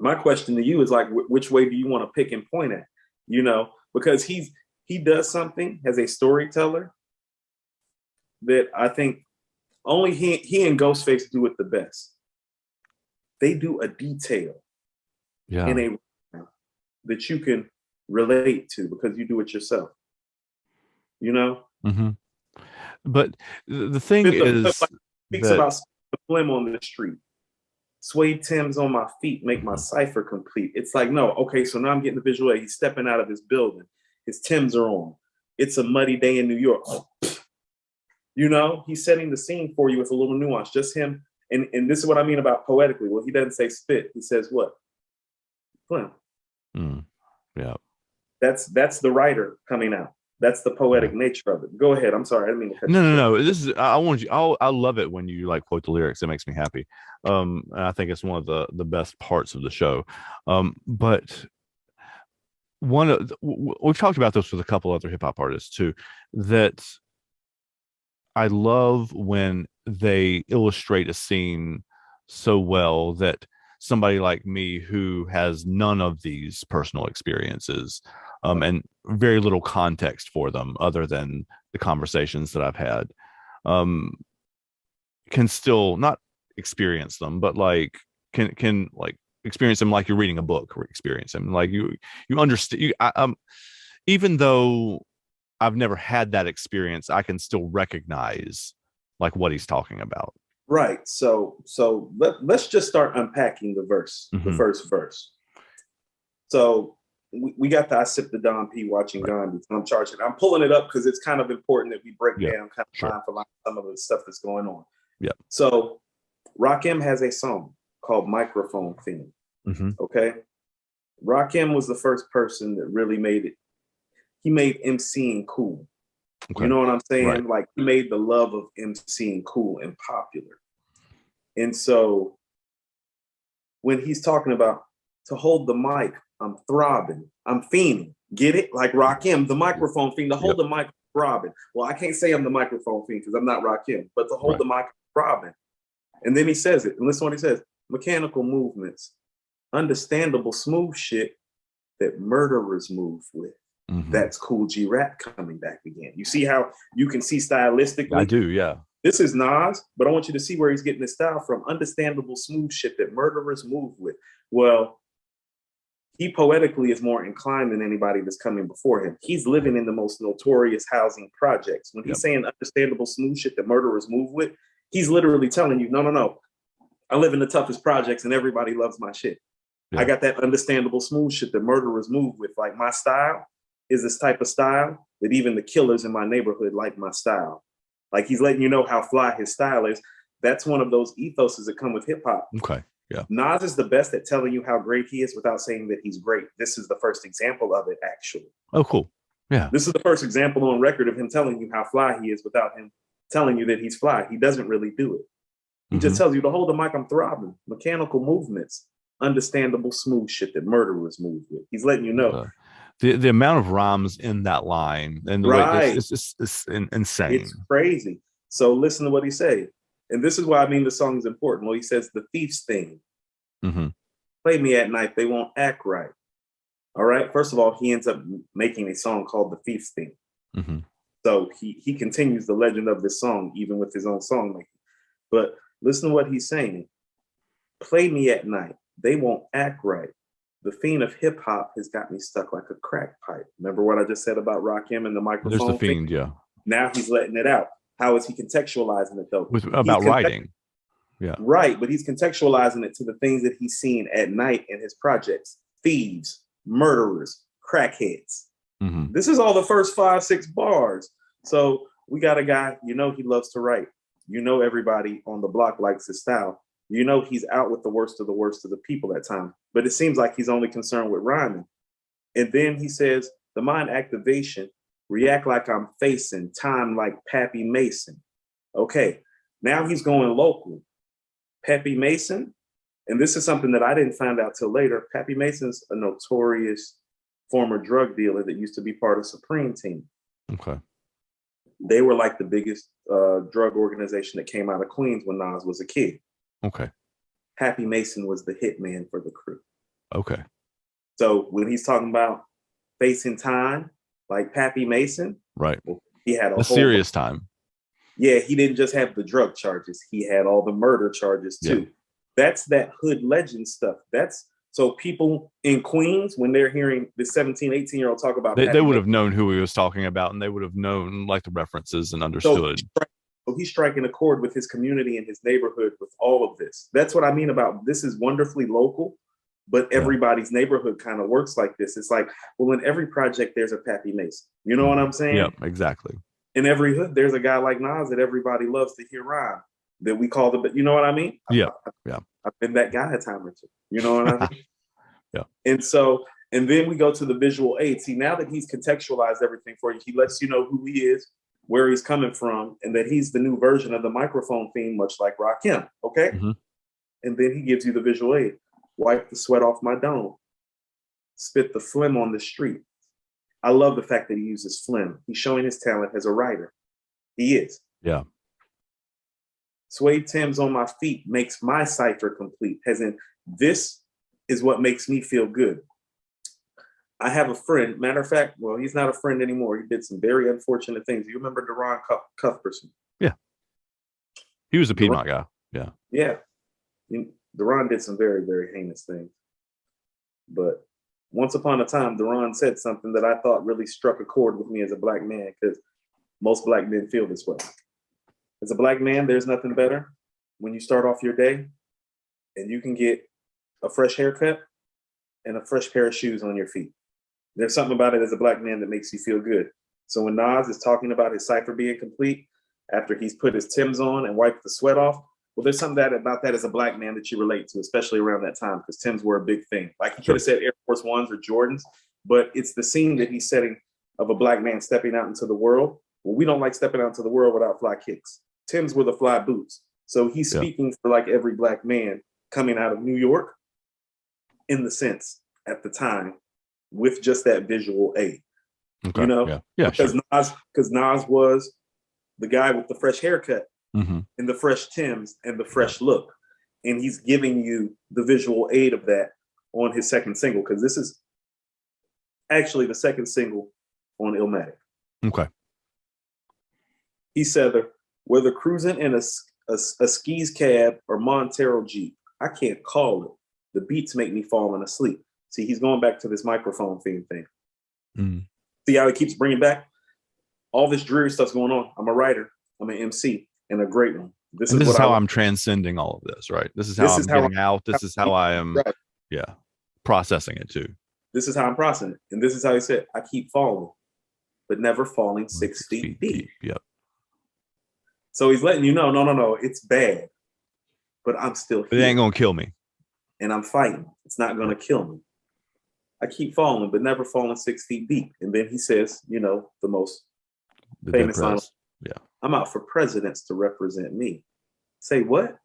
My question to you is like, which way do you want to pick and point at? Because he does something as a storyteller that I think only he and Ghostface do it the best. They do a detail in a that you can relate to because you do it yourself. Mm-hmm. But the thing is like, speaks that about the phlegm on the street. Suede Timbs on my feet make my cipher complete. It's like, no, okay, so now I'm getting the visual aid. He's stepping out of his building. His Timbs are on. It's a muddy day in New York. He's setting the scene for you with a little nuance. Just him. And this is what I mean about poetically. Well, he doesn't say spit. He says what? Phlegm. Yeah. That's the writer coming out. That's the poetic nature of it. Go ahead. I'm sorry. I didn't mean to cut you No. short. This is I want you. I love it when you like quote the lyrics. It makes me happy. And I think it's one of the best parts of the show. But we've talked about this with a couple other hip hop artists too. That I love when they illustrate a scene so well that somebody like me who has none of these personal experiences and very little context for them other than the conversations that I've had can still not experience them, but like can like experience them like you're reading a book or experience them like you understand even though I've never had that experience, I can still recognize like what he's talking about. Right. So let's just start unpacking the verse, the first verse. So we got the I Sip the Don P watching Gandhi. I'm charging. I'm pulling it up because it's kind of important that we break down kind of line for line some of the stuff that's going on. Yeah. So Rakim has a song called Microphone Theme. Okay. Rakim was the first person that really made it. He made MCing cool. You know what I'm saying? Right. Like he made the love of MCing cool and popular. And so when he's talking about to hold the mic, I'm throbbing, I'm fiending. Get it? Like Rakim, the microphone fiend, to hold the mic throbbing. Well, I can't say I'm the microphone fiend because I'm not Rakim, but to hold the mic throbbing. And then he says it, and listen to what he says: mechanical movements, understandable smooth shit that murderers move with. That's Kool G Rap coming back again. You see how you can see stylistically? I do, yeah. This is Nas, but I want you to see where he's getting his style from. Understandable smooth shit that murderers move with. Well, he poetically is more inclined than anybody that's coming before him. He's living in the most notorious housing projects. When he's saying understandable smooth shit that murderers move with, he's literally telling you, no. I live in the toughest projects and everybody loves my shit. I got that understandable smooth shit that murderers move with. Like my style is this type of style that even the killers in my neighborhood like my style. Like he's letting you know how fly his style is. That's one of those ethoses that come with hip hop. Okay. Yeah. Nas is the best at telling you how great he is without saying that he's great. This is the first example of it, actually. Oh, cool. Yeah. This is the first example on record of him telling you how fly he is without him telling you that he's fly. He doesn't really do it. He just tells you to hold the mic, I'm throbbing. Mechanical movements, understandable smooth shit that murderers move with. He's letting you know. The amount of rhymes in that line and the way it's insane. It's crazy. So listen to what he say. And this is why I mean the song is important. Well, he says the thief's thing. Play me at night, they won't act right. All right. First of all, he ends up making a song called The Thief's Thing. So he continues the legend of this song, even with his own song making. But listen to what he's saying. Play me at night, they won't act right. The fiend of hip hop has got me stuck like a crack pipe. Remember what I just said about Rakim and the microphone? There's the fiend, yeah. Now he's letting it out. How is he contextualizing it though? About writing. Yeah. Right, but he's contextualizing it to the things that he's seen at night in his projects. Thieves, murderers, crackheads. This is all the first 5-6 bars. So we got a guy, he loves to write. Everybody on the block likes his style. He's out with the worst of the people at times, but it seems like he's only concerned with rhyming. And then he says, the mind activation, react like I'm facing time like Pappy Mason. Okay, now he's going local. Pappy Mason, and this is something that I didn't find out till later. Pappy Mason's a notorious former drug dealer that used to be part of Supreme Team. Okay. They were like the biggest drug organization that came out of Queens when Nas was a kid. Okay. Pappy Mason was the hitman for the crew. Okay. So when he's talking about facing time, like Pappy Mason, Right. well, he had a A whole serious time. Yeah, he didn't just have the drug charges; he had all the murder charges too. Yeah. That's that hood legend stuff. That's so people in Queens, when they're hearing the 17, 18-year-old talk about They Pappy would Mason, have known who he was talking about, and they would have known like the references and so understood. he's striking a chord with his community and his neighborhood with all of this. That's what I mean about this is wonderfully local, but everybody's neighborhood kind of works like this. It's like, well, in every project, there's a Pappy Mason. You know what I'm saying? Yeah, exactly. In every hood, there's a guy like Nas that everybody loves to hear rhyme that we call the, you know what I mean? Yeah. I've been that guy a time or two. You know what I mean? Yeah. And so, and then we go to the visual aid. See, now that he's contextualized everything for you, he lets you know who he is, where he's coming from, and that he's the new version of the microphone theme, much like Rakim. Okay. Mm-hmm. And then he gives you the visual aid. Wipe the sweat off my dome. Spit the phlegm on the street. I love the fact that he uses phlegm. He's showing his talent as a writer. He is. Yeah. Suede Timbs on my feet makes my cipher complete. As in, this is what makes me feel good. I have a friend. Matter of fact, well, he's not a friend anymore. He did some very unfortunate things. You remember Deron Cuthbertson? Yeah. He was a Piedmont guy. Yeah. Yeah. Deron did some very, very heinous things. But once upon a time, Deron said something that I thought really struck a chord with me as a black man, because most black men feel this way. As a black man, there's nothing better when you start off your day and you can get a fresh haircut and a fresh pair of shoes on your feet. There's something about it as a black man that makes you feel good. So when Nas is talking about his cipher being complete after he's put his Timbs on and wiped the sweat off, well, there's something about that as a black man that you relate to, especially around that time, because Timbs were a big thing. Like he could have said Air Force Ones or Jordans, but it's the scene that he's setting of a black man stepping out into the world. Well, we don't like stepping out into the world without fly kicks. Timbs were the fly boots. So he's speaking for like every black man coming out of New York in the sense at the time with just that visual aid. Okay. You know? Yeah. Because Nas was the guy with the fresh haircut mm-hmm. and the fresh Timbs and the fresh look. And he's giving you the visual aid of that on his second single, because this is actually the second single on Illmatic. Okay. He said, whether cruising in a skis cab or Montero Jeep, I can't call it. The beats make me falling asleep. See, he's going back to this microphone theme thing. Mm. See how he keeps bringing back all this dreary stuff's going on. I'm a writer. I'm an MC, and a great one. This is how I'm transcending all of this, right? This is how I'm getting out. This is how I am, processing it too. This is how I'm processing it. And this is how he said, I keep falling, but never falling 6 feet deep. Yep. So he's letting you know, no, it's bad, but I'm still here. It ain't going to kill me. And I'm fighting. It's not going to kill me. I keep falling, but never falling 6 feet deep. And then he says, the most famous line. Yeah. I'm out for presidents to represent me. Say what?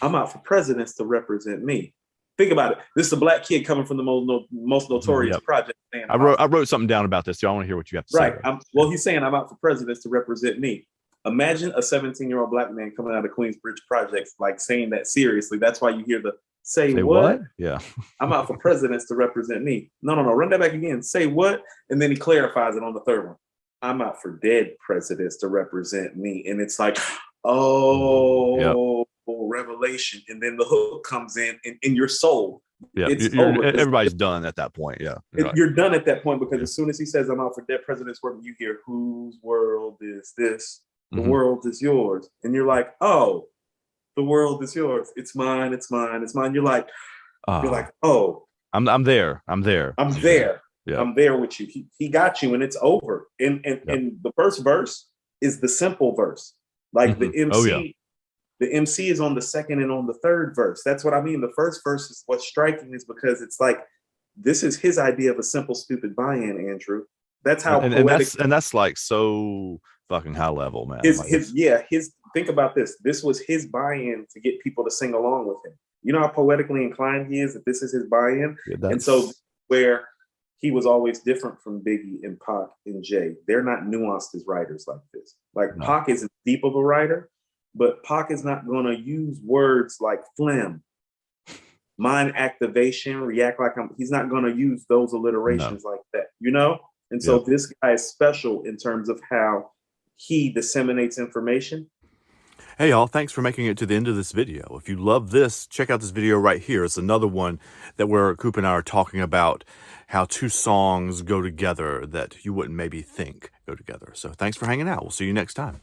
I'm out for presidents to represent me. Think about it. This is a black kid coming from the most notorious project. I wrote something down about this too. I want to hear what you have to say. Right. Well, he's saying I'm out for presidents to represent me. Imagine a 17-year-old black man coming out of Queensbridge Projects, like saying that seriously. That's why you hear the say what? Yeah. I'm out for presidents to represent me. No. Run that back again. Say what? And then he clarifies it on the third one. I'm out for dead presidents to represent me. And it's like, revelation. And then the hook comes in your soul. Yeah, everybody's done at that point. Yeah. You're done at that point, because as soon as he says I'm out for dead presidents, you hear, whose world is this? The world is yours. And you're like, oh, the world is yours. It's mine. It's mine. It's mine. You're like, oh, I'm there. I'm there. I'm there. Yeah. I'm there with you. He got you, and it's over. And the first verse is the simple verse. Like the MC, the MC is on the second and on the third verse. That's what I mean. The first verse is what's striking, is because it's like, this is his idea of a simple, stupid buy-in, Andrew. That's how poetic. And that's like so fucking high level, man. Think about this. This was his buy-in to get people to sing along with him. You know how poetically inclined he is, that this is his buy-in? Yeah, and so where he was always different from Biggie and Pac and Jay. They're not nuanced as writers like this. Like Pac isn't deep of a writer, but Pac is not going to use words like phlegm mind activation, react like he's not going to use those alliterations like that, you know? And so this guy is special in terms of how he disseminates information. Hey, y'all, thanks for making it to the end of this video. If you love this, check out this video right here. It's another one that where Coop and I are talking about how two songs go together that you wouldn't maybe think go together. So thanks for hanging out. We'll see you next time.